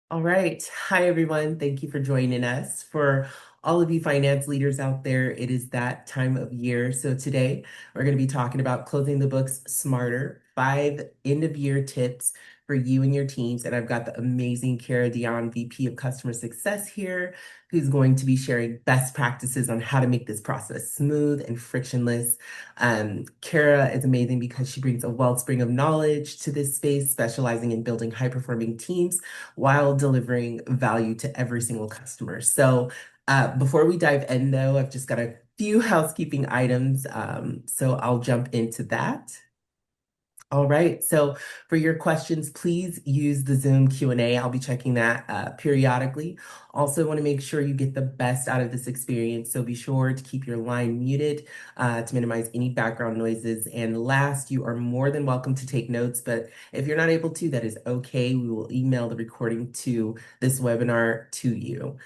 All right. Hi, everyone. Thank you for joining us. For all of you finance leaders out there, it is that time of year. So today we're going to be talking about closing the books smarter, 5 end-of-year tips for you and your teams. And I've got the amazing Dion, VP of Customer Success here, who's going to be sharing best practices on how to make this process smooth and frictionless. Kara is amazing because she brings a wellspring of knowledge to this space, specializing in building high-performing teams while delivering value to every single customer. So before we dive in, though, I've just got a few housekeeping items. So I'll jump into that. All right. So for your questions, please use the Zoom Q&A. I'll be checking that periodically. Also want to make sure you get the best out of this experience. So be sure to keep your line muted to minimize any background noises. And last, you are more than welcome to take notes, but if you're not able to, that is okay. We will email the recording to this webinar to you.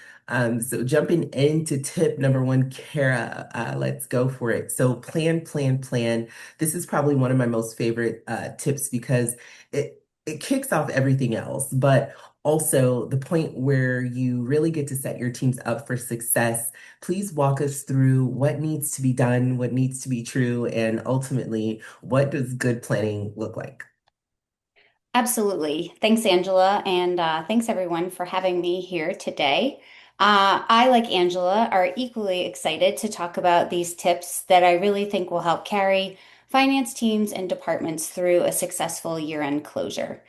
So jumping into tip number one, Kara, let's go for it. So plan, plan, plan. This is probably one of my most favorite tips because it kicks off everything else, but also the point where you really get to set your teams up for success. Please walk us through what needs to be done, what needs to be true, and ultimately, what does good planning look like? Absolutely. Thanks, Angela. And thanks, everyone, for having me here today. I, like Angela, are equally excited to talk about these tips that I really think will help carry finance teams and departments through a successful year-end closure.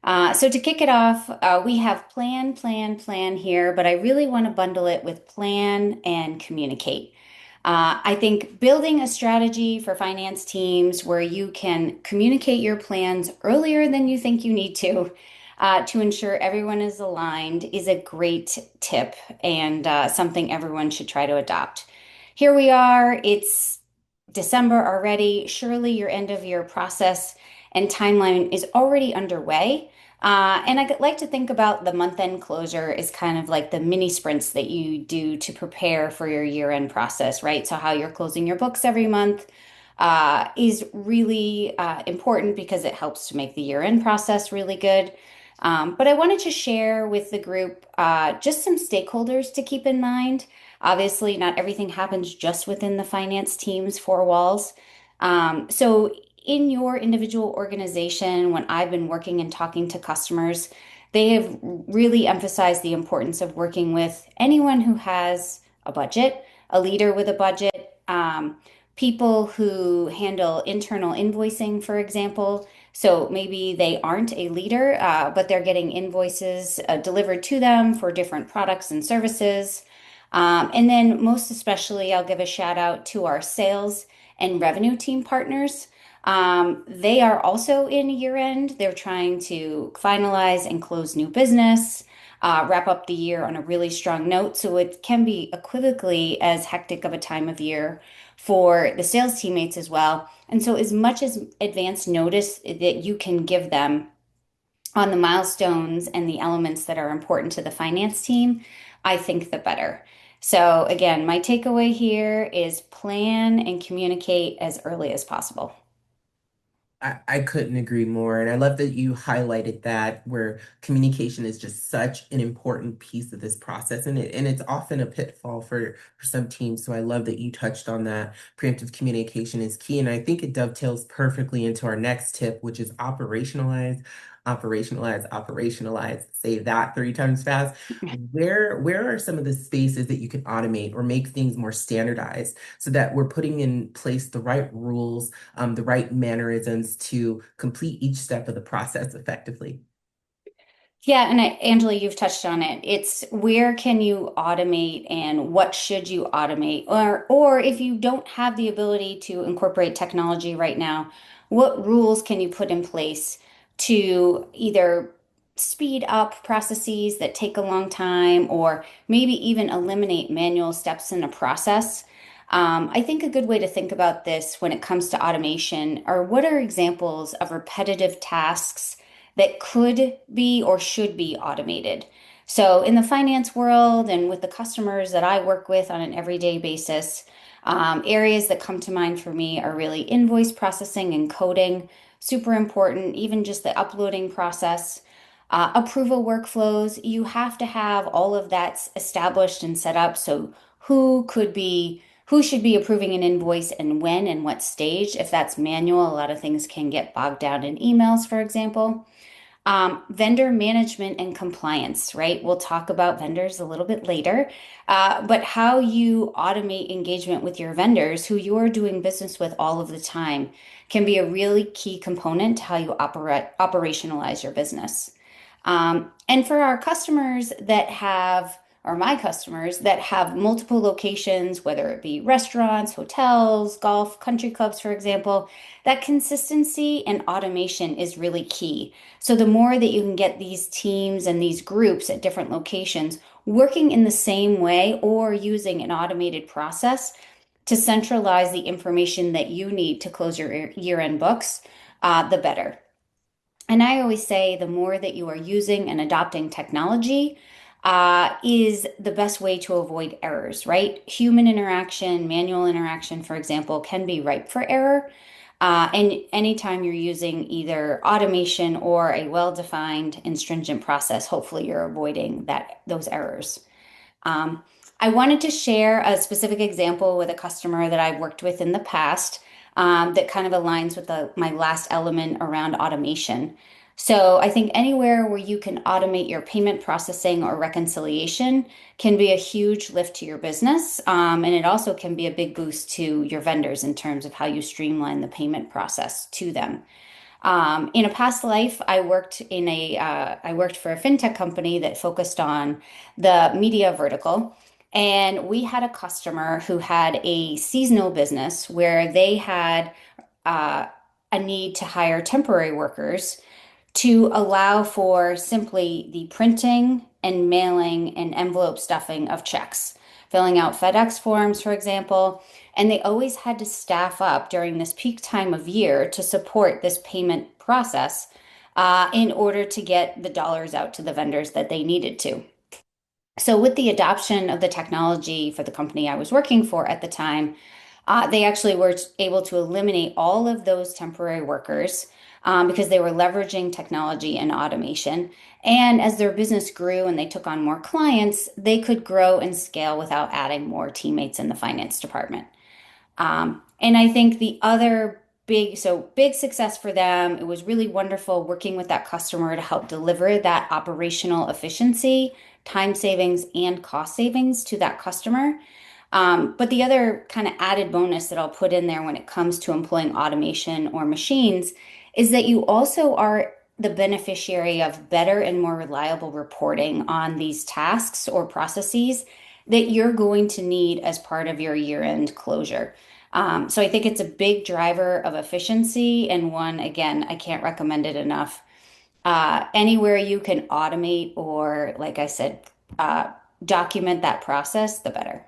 So to kick it off, we have plan, plan, plan here, but I really want to bundle it with plan and communicate. I think building a strategy for finance teams where you can communicate your plans earlier than you think you need to ensure everyone is aligned is a great tip and something everyone should try to adopt. Here we are, it's December already. Surely your end of year process and timeline is already underway. And I like to think about the month end closure as kind of like the mini sprints that you do to prepare for your year end process, right? So, how you're closing your books every month is really important because it helps to make the year end process really good. But I wanted to share with the group just some stakeholders to keep in mind. Obviously, not everything happens just within the finance team's four walls. So, in your individual organization, when I've been working and talking to customers, they have really emphasized the importance of working with anyone who has a budget, a leader with a budget, people who handle internal invoicing, for example. So maybe they aren't a leader, but they're getting invoices delivered to them for different products and services. And then, most especially, I'll give a shout out to our sales and revenue team partners. They are also in year end. They're trying to finalize and close new business, wrap up the year on a really strong note. So it can be equivocally as hectic of a time of year for the sales teammates as well. And so, as much as advance notice that you can give them on the milestones and the elements that are important to the finance team, I think the better. So, again, my takeaway here is plan and communicate as early as possible. I couldn't agree more. And I love that you highlighted that where communication is just such an important piece of this process. And it's often a pitfall for some teams. So I love that you touched on that. Preemptive communication is key. And I think it dovetails perfectly into our next tip, which is operationalize, operationalize, operationalize. Say that 3 times fast. Where are some of the spaces that you can automate or make things more standardized so that we're putting in place the right rules, the right mannerisms to complete each step of the process effectively? Yeah, and Angela, you've touched on it. It's where can you automate and what should you automate? Or if you don't have the ability to incorporate technology right now, what rules can you put in place to either speed up processes that take a long time or maybe even eliminate manual steps in a process? I think a good way to think about this when it comes to automation are what are examples of repetitive tasks that could be or should be automated. So, in the finance world and with the customers that I work with on an everyday basis, areas that come to mind for me are really invoice processing and coding, super important, even just the uploading process. Approval workflows, you have to have all of that established and set up. So who should be approving an invoice and when and what stage? If that's manual, a lot of things can get bogged down in emails, for example. Vendor management and compliance, right? We'll talk about vendors a little bit later, but how you automate engagement with your vendors who you're doing business with all of the time can be a really key component to how you operationalize your business. And for our customers that have, or my customers that have multiple locations, whether it be restaurants, hotels, golf, country clubs, for example, that consistency and automation is really key. So the more that you can get these teams and these groups at different locations working in the same way or using an automated process to centralize the information that you need to close your year-end books, the better. And I always say the more that you are using and adopting technology, is the best way to avoid errors, right? Human interaction, manual interaction, for example, can be ripe for error. And anytime you're using either automation or a well-defined and stringent process, hopefully you're avoiding those errors. Um, I wanted to share a specific example with a customer that I've worked with in the past, that kind of aligns with my last element around automation. So I think anywhere where you can automate your payment processing or reconciliation can be a huge lift to your business. And it also can be a big boost to your vendors in terms of how you streamline the payment process to them. In a past life, I worked for a fintech company that focused on the media vertical, and we had a customer who had a seasonal business where they had uh, a need to hire temporary workers to allow for simply the printing and mailing and envelope stuffing of checks, filling out FedEx forms, for example. And they always had to staff up during this peak time of year to support this payment process, in order to get the dollars out to the vendors that they needed to. So, with the adoption of the technology for the company I was working for at the time, they actually were able to eliminate all of those temporary workers, because they were leveraging technology and automation. And as their business grew and they took on more clients, they could grow and scale without adding more teammates in the finance department. And I think the other big success for them, it was really wonderful working with that customer to help deliver that operational efficiency, time savings, and cost savings to that customer. But the other kind of added bonus that I'll put in there when it comes to employing automation or machines is that you also are the beneficiary of better and more reliable reporting on these tasks or processes that you're going to need as part of your year-end closure. So I think it's a big driver of efficiency and one, again, I can't recommend it enough. Anywhere you can automate or, like I said, document that process, the better.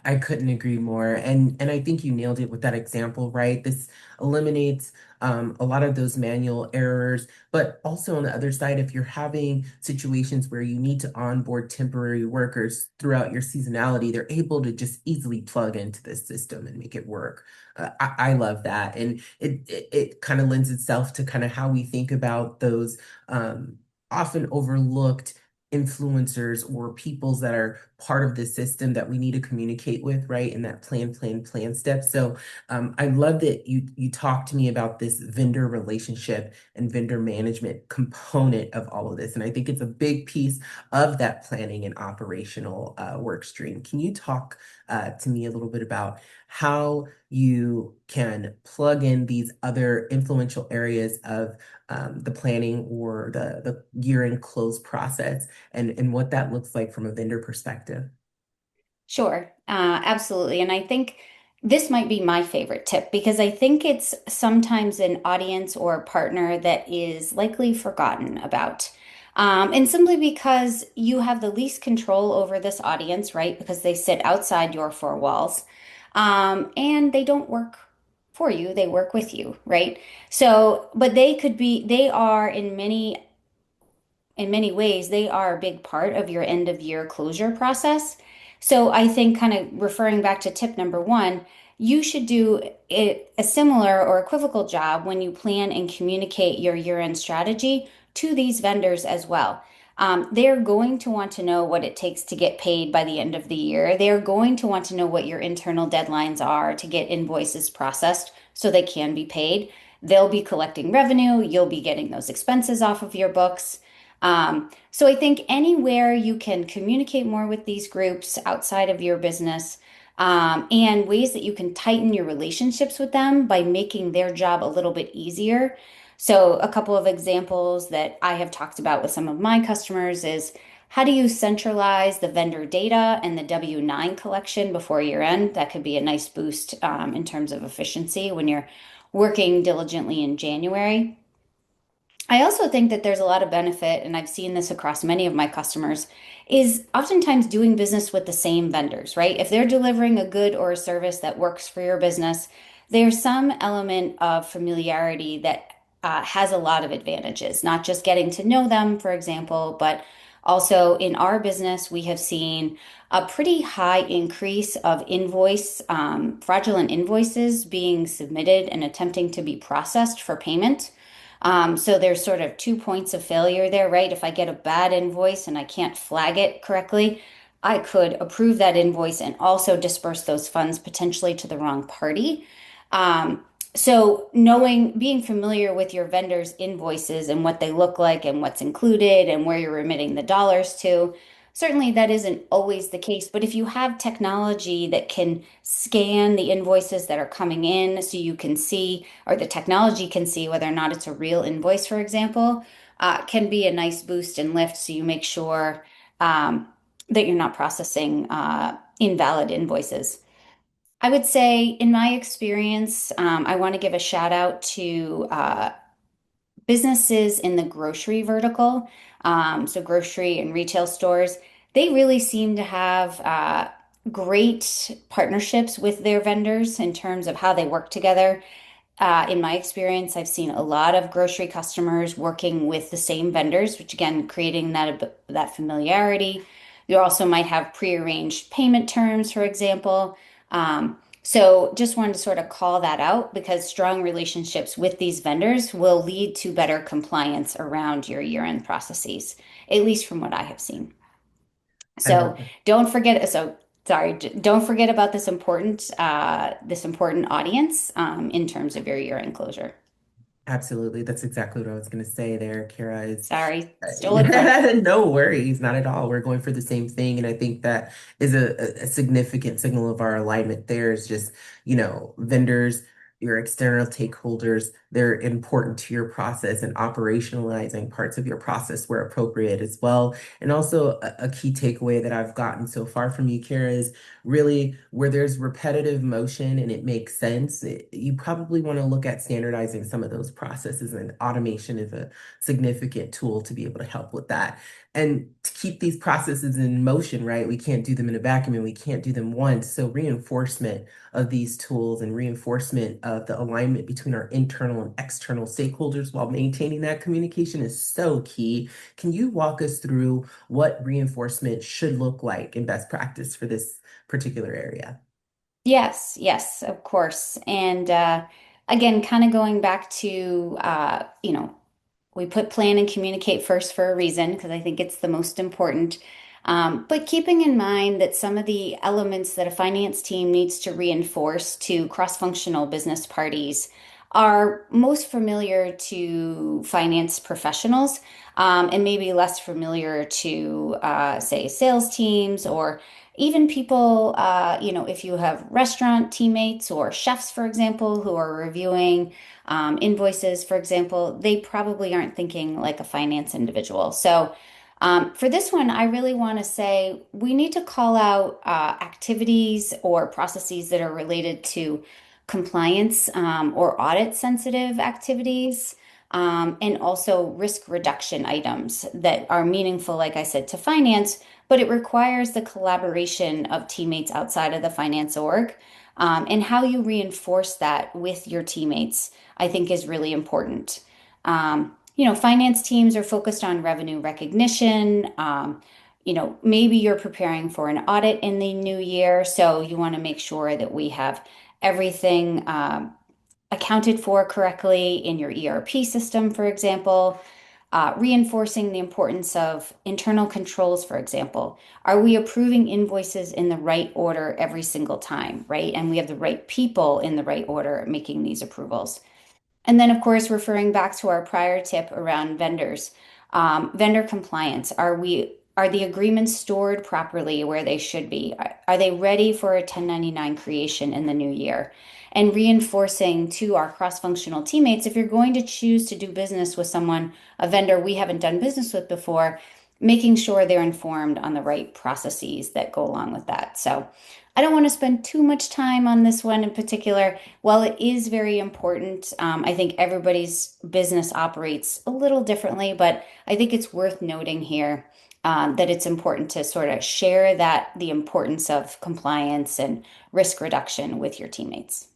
I couldn't agree more. And I think you nailed it with that example, right? This eliminates a lot of those manual errors, but also on the other side, if you're having situations where you need to onboard temporary workers throughout your seasonality, they're able to just easily plug into the system and make it work. I love that. And it kind of lends itself to kind of how we think about those often overlooked influencers or peoples that are part of the system that we need to communicate with, right? In that plan step. So I love that you talked to me about this vendor relationship and vendor management component of all of this. And I think it's a big piece of that planning and operational work stream. Can you talk to me a little bit about how you can plug in these other influential areas of the planning or the year-end close process and what that looks like from a vendor perspective? Sure, absolutely. And I think this might be my favorite tip because I think it's sometimes an audience or partner that is likely forgotten about. And simply because you have the least control over this audience, right? Because they sit outside your four walls, and they don't work for you, they work with you, right? So, but they are in many ways, they are a big part of your end of year closure process. So I think kind of referring back to tip number one, you should do a similar or equivocal job when you plan and communicate your year-end strategy to these vendors as well. They're going to want to know what it takes to get paid by the end of the year. They're going to want to know what your internal deadlines are to get invoices processed so they can be paid. They'll be collecting revenue. You'll be getting those expenses off of your books. So I think anywhere you can communicate more with these groups outside of your business, and ways that you can tighten your relationships with them by making their job a little bit easier. So a couple of examples that I have talked about with some of my customers is how do you centralize the vendor data and the W-9 collection before year end? That could be a nice boost in terms of efficiency when you're working diligently in January. I also think that there's a lot of benefit, and I've seen this across many of my customers, is oftentimes doing business with the same vendors, right? If they're delivering a good or a service that works for your business, there's some element of familiarity that has a lot of advantages, not just getting to know them, for example, but also in our business, we have seen a pretty high increase of fraudulent invoices being submitted and attempting to be processed for payment. So there's sort of two points of failure there, right? If I get a bad invoice and I can't flag it correctly, I could approve that invoice and also disperse those funds potentially to the wrong party. So being familiar with your vendor's invoices and what they look like and what's included and where you're remitting the dollars to, certainly that isn't always the case. But if you have technology that can scan the invoices that are coming in so you can see, or the technology can see whether or not it's a real invoice, for example, can be a nice boost and lift so you make sure that you're not processing invalid invoices. I would say, in my experience, I want to give a shout out to businesses in the grocery vertical, so grocery and retail stores. They really seem to have great partnerships with their vendors in terms of how they work together. In my experience, I've seen a lot of grocery customers working with the same vendors, which again, creating that familiarity. You also might have prearranged payment terms, for example. So just wanted to sort of call that out because strong relationships with these vendors will lead to better compliance around your year-end processes, at least from what I have seen. I So love it. don't forget. So sorry, don't forget about this important audience in terms of your year-end closure. Absolutely. That's exactly what I was going to say there, Kara, is Sorry, stole it from no worries, not at all. We're going for the same thing. And I think that is a significant signal of our alignment there is just, vendors, your external stakeholders, they're important to your process and operationalizing parts of your process where appropriate as well. And also a key takeaway that I've gotten so far from you, Kara, is really where there's repetitive motion and it makes sense, you probably want to look at standardizing some of those processes, and automation is a significant tool to be able to help with that. And to keep these processes in motion, right? We can't do them in a vacuum and we can't do them once. So reinforcement of these tools and reinforcement of the alignment between our internal and external stakeholders while maintaining that communication is so key. Can you walk us through what reinforcement should look like in best practice for this particular area? Yes, yes, of course. And again, kind of going back to we put plan and communicate first for a reason because I think it's the most important. But keeping in mind that some of the elements that a finance team needs to reinforce to cross-functional business parties are most familiar to finance professionals, and maybe less familiar to, say, sales teams or even people, if you have restaurant teammates or chefs, for example, who are reviewing invoices, for example, they probably aren't thinking like a finance individual. So, for this one, I really want to say we need to call out activities or processes that are related to compliance or audit sensitive activities, and also risk reduction items that are meaningful, like I said, to finance, but it requires the collaboration of teammates outside of the finance org. And how you reinforce that with your teammates, I think is really important. Finance teams are focused on revenue recognition. Maybe you're preparing for an audit in the new year, so you want to make sure that we have everything accounted for correctly in your ERP system, for example. reinforcing the importance of internal controls, for example. Are we approving invoices in the right order every single time, right? And we have the right people in the right order making these approvals. And then, of course, referring back to our prior tip around vendors, vendor compliance. Are the agreements stored properly where they should be? Are they ready for a 1099 creation in the new year? And reinforcing to our cross-functional teammates, if you're going to choose to do business with someone, a vendor we haven't done business with before, making sure they're informed on the right processes that go along with that. So I don't want to spend too much time on this one in particular. While it is very important, I think everybody's business operates a little differently, but I think it's worth noting here that it's important to sort of share that the importance of compliance and risk reduction with your teammates.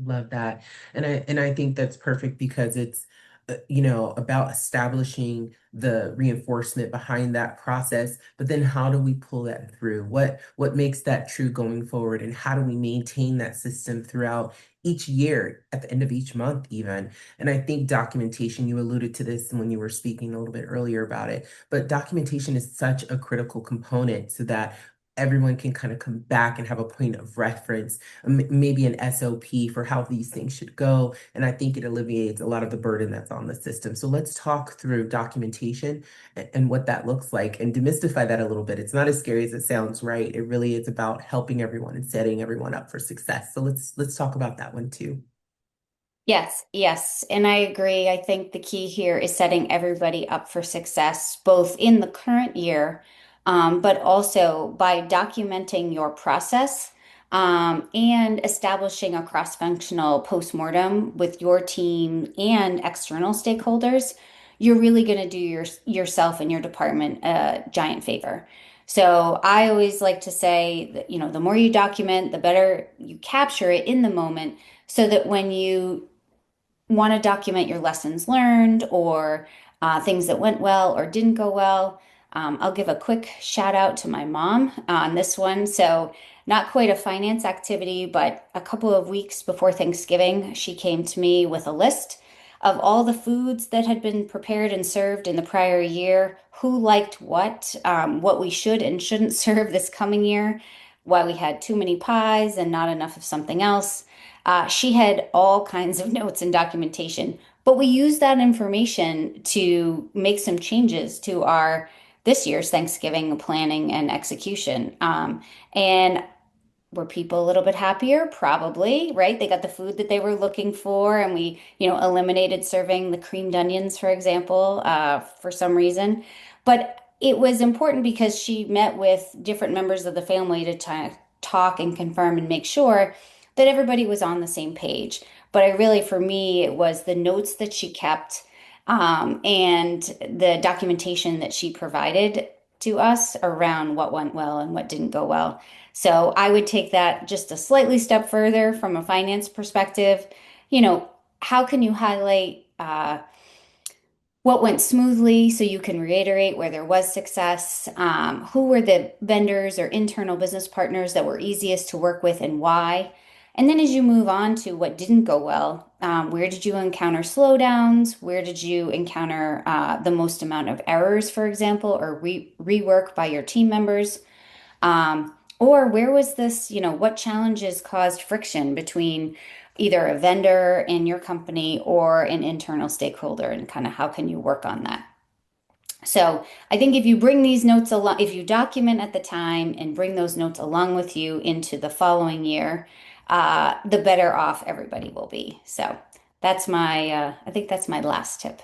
Love that. And I think that's perfect because it's about establishing the reinforcement behind that process, but then how do we pull that through? What makes that true going forward, and how do we maintain that system throughout each year, at the end of each month even? And I think documentation, you alluded to this when you were speaking a little bit earlier about it, but documentation is such a critical component so that everyone can kind of come back and have a point of reference, maybe an SOP for how these things should go. And I think it alleviates a lot of the burden that's on the system. So let's talk through documentation and what that looks like and demystify that a little bit. It's not as scary as it sounds, right? It really is about helping everyone and setting everyone up for success. So let's talk about that one too. Yes, yes. And I agree. I think the key here is setting everybody up for success, both in the current year, but also by documenting your process, and establishing a cross-functional postmortem with your team and external stakeholders. You're really going to do yourself and your department a giant favor. So I always like to say that, the more you document, the better you capture it in the moment so that when you want to document your lessons learned or things that went well or didn't go well. I'll give a quick shout out to my mom on this one. So, not quite a finance activity, but a couple of weeks before Thanksgiving, she came to me with a list of all the foods that had been prepared and served in the prior year, who liked what we should and shouldn't serve this coming year, why we had too many pies and not enough of something else. She had all kinds of notes and documentation, but we used that information to make some changes to our this year's Thanksgiving planning and execution. And were people a little bit happier? Probably, right? They got the food that they were looking for, and we, eliminated serving the creamed onions, for example, for some reason. But it was important because she met with different members of the family to talk and confirm and make sure that everybody was on the same page. But I really, for me, it was the notes that she kept, and the documentation that she provided to us around what went well and what didn't go well. So I would take that just a slightly step further from a finance perspective. You know, how can you highlight what went smoothly so you can reiterate where there was success? Who were the vendors or internal business partners that were easiest to work with and why? And then as you move on to what didn't go well, where did you encounter slowdowns? Where did you encounter the most amount of errors, for example, or rework by your team members? Or where was this, what challenges caused friction between either a vendor in your company or an internal stakeholder, and kind of how can you work on that? So I think if you bring these notes along, if you document at the time and bring those notes along with you into the following year, the better off everybody will be. So I think that's my last tip.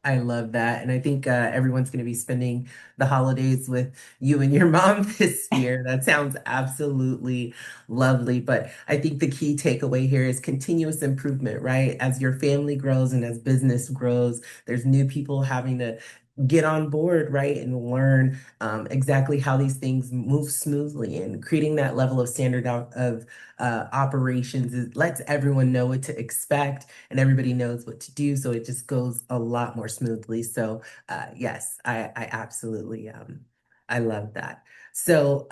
I love that. And I think everyone's going to be spending the holidays with you and your mom this year. That sounds absolutely lovely. But I think the key takeaway here is continuous improvement, right? As your family grows and as business grows, there's new people having to get on board, right? And learn exactly how these things move smoothly, and creating that level of standard of operations. It lets everyone know what to expect and everybody knows what to do. So it just goes a lot more smoothly. So yes, I absolutely I love that. So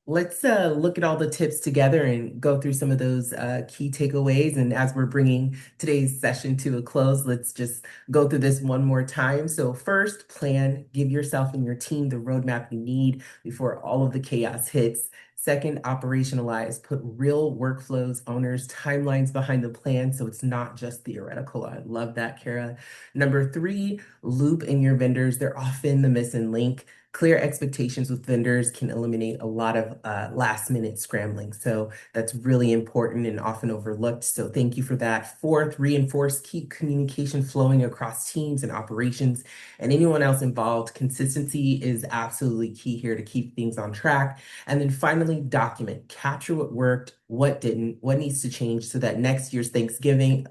Let's look at all the tips together and go through some of those key takeaways. And as we're bringing today's session to a close, let's just go through this one more time. So first, plan, give yourself and your team the roadmap you need before all of the chaos hits. Second, operationalize, put real workflows, owners, timelines behind the plan so it's not just theoretical. I love that, Kara. Number three, loop in your vendors. They're often the missing link. Clear expectations with vendors can eliminate a lot of last minute scrambling. So that's really important and often overlooked. So thank you for that. Fourth, reinforce, keep communication flowing across teams and operations and anyone else involved. Consistency is absolutely key here to keep things on track. And then finally, document, capture what worked, what didn't, what needs to change so that next year's Thanksgiving,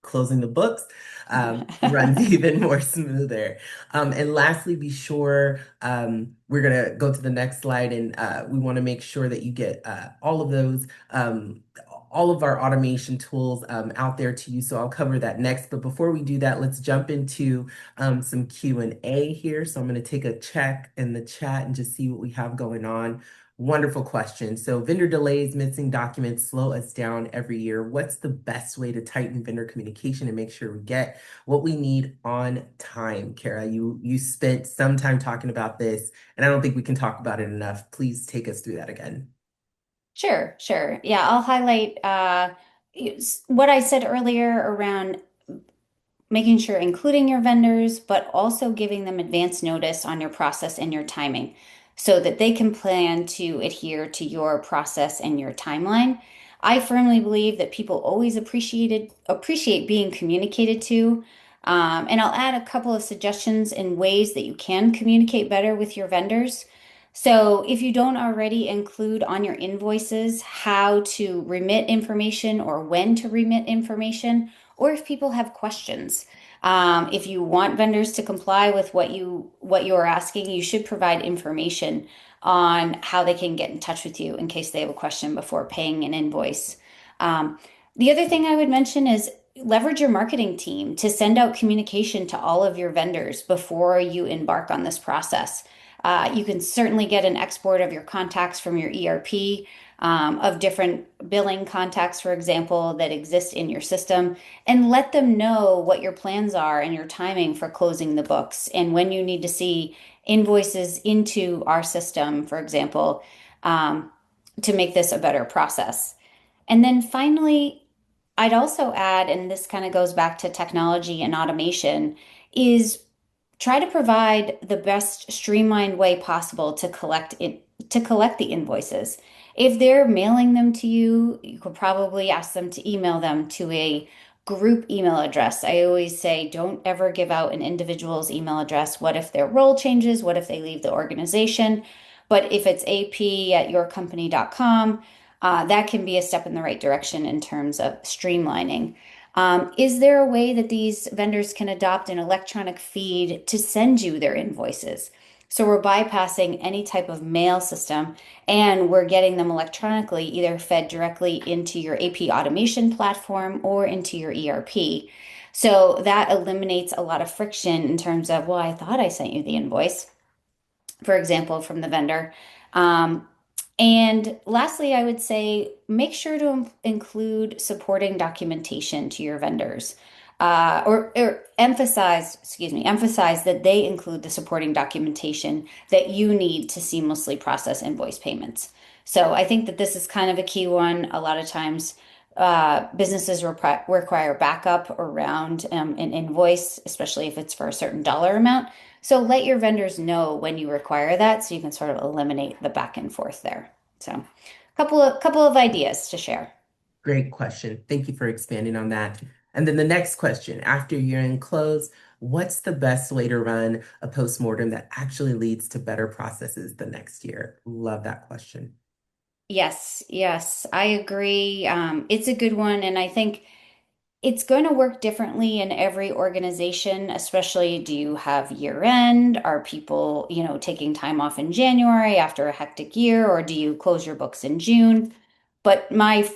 closing the books, runs even more smoother. And lastly, be sure we're going to go to the next slide, and we want to make sure that you get all of our automation tools out there to you. So I'll cover that next. But before we do that, let's jump into some Q&A here. So I'm going to take a check in the chat and just see what we have going on. Wonderful question. So vendor delays, missing documents slow us down every year. What's the best way to tighten vendor communication and make sure we get what we need on time? Kara, you spent some time talking about this, and I don't think we can talk about it enough. Please take us through that again. Sure, sure. Yeah, I'll highlight what I said earlier around making sure including your vendors, but also giving them advance notice on your process and your timing so that they can plan to adhere to your process and your timeline. I firmly believe that people always appreciate being communicated to. And I'll add a couple of suggestions in ways that you can communicate better with your vendors. So, if you don't already include on your invoices how to remit information or when to remit information, or if people have questions. If you want vendors to comply with what you are asking, you should provide information on how they can get in touch with you in case they have a question before paying an invoice. Um, the other thing I would mention is leverage your marketing team to send out communication to all of your vendors before you embark on this process. You can certainly get an export of your contacts from your ERP, of different billing contacts, for example, that exist in your system, and let them know what your plans are and your timing for closing the books and when you need to see invoices into our system, for example, um, to make this a better process. And then finally, I'd also add, and this kind of goes back to technology and automation, is try to provide the best streamlined way possible to collect the invoices. If they're mailing them to you, you could probably ask them to email them to a group email address. I always say don't ever give out an individual's email address. What if their role changes? What if they leave the organization? But if it's ap@yourcompany.com, that can be a step in the right direction in terms of streamlining. Is there a way that these vendors can adopt an electronic feed to send you their invoices? So we're bypassing any type of mail system and we're getting them electronically, either fed directly into your AP automation platform or into your ERP. So that eliminates a lot of friction in terms of, well, I thought I sent you the invoice, for example, from the vendor. Um, and lastly, I would say make sure to include supporting documentation to your vendors. Or emphasize that they include the supporting documentation that you need to seamlessly process invoice payments. So I think that this is kind of a key one. A lot of times, businesses require backup around an invoice, especially if it's for a certain dollar amount. So let your vendors know when you require that so you can sort of eliminate the back and forth there. So couple of ideas to share. Great question. Thank you for expanding on that. And then the next question, after year-end close, what's the best way to run a postmortem that actually leads to better processes the next year? Love that question. Yes, yes, I agree. It's a good one, and I think it's going to work differently in every organization, especially do you have year end? Are people, taking time off in January after a hectic year, or do you close your books in June? But my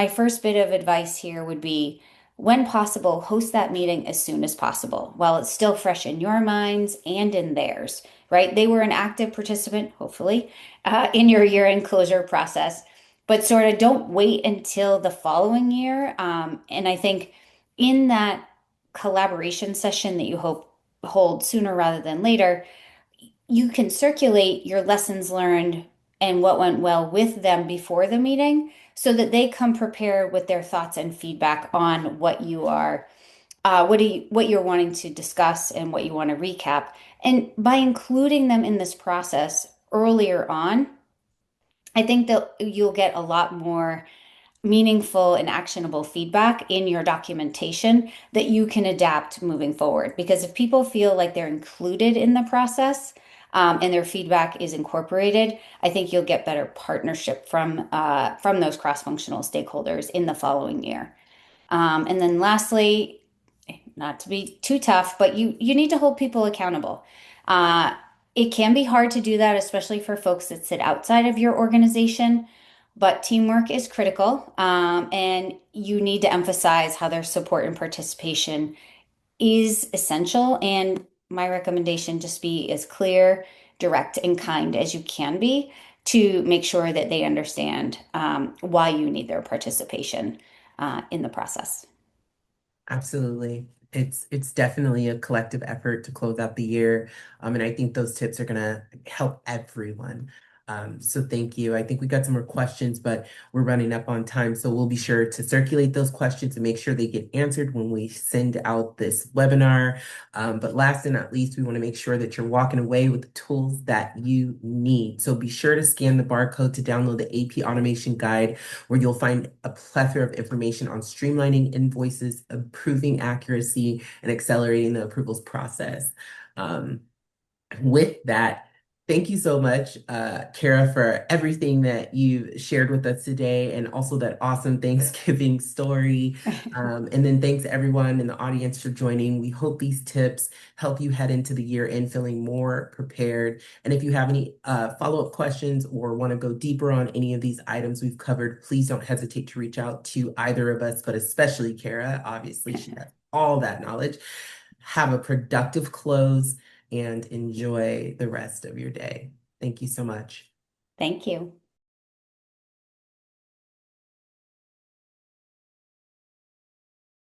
first bit of advice here would be when possible, host that meeting as soon as possible while it's still fresh in your minds and in theirs, right? They were an active participant, hopefully, in your year-end closure process, but sort of don't wait until the following year. And I think in that collaboration session that you hope hold sooner rather than later, you can circulate your lessons learned and what went well with them before the meeting so that they come prepared with their thoughts and feedback on what you are what you're wanting to discuss and what you want to recap. And by including them in this process earlier on, I think that you'll get a lot more meaningful and actionable feedback in your documentation that you can adapt moving forward. Because if people feel like they're included in the process, and their feedback is incorporated, I think you'll get better partnership from those cross-functional stakeholders in the following year. And then lastly, not to be too tough, but you need to hold people accountable. Uh, it can be hard to do that, especially for folks that sit outside of your organization, but teamwork is critical, and you need to emphasize how their support and participation is essential. And my recommendation just be as clear, direct, and kind as you can be to make sure that they understand why you need their participation in the process. Absolutely. It's definitely a collective effort to close out the year. And I think those tips are gonna help everyone. So thank you. I think we got some more questions, but we're running up on time. So we'll be sure to circulate those questions and make sure they get answered when we send out this webinar. But last and not least, we want to make sure that you're walking away with the tools that you need. So be sure to scan the barcode to download the AP automation guide where you'll find a plethora of information on streamlining invoices, improving accuracy, and accelerating the approvals process. Um, with that, thank you so much, Kara, for everything that you've shared with us today and also that awesome Thanksgiving story. And then thanks everyone in the audience for joining. We hope these tips help you head into the year end feeling more prepared. And if you have any follow-up questions or want to go deeper on any of these items we've covered, please don't hesitate to reach out to either of us, but especially Kara. Obviously, she has all that knowledge. Have a productive close and enjoy the rest of your day. Thank you so much. Thank you.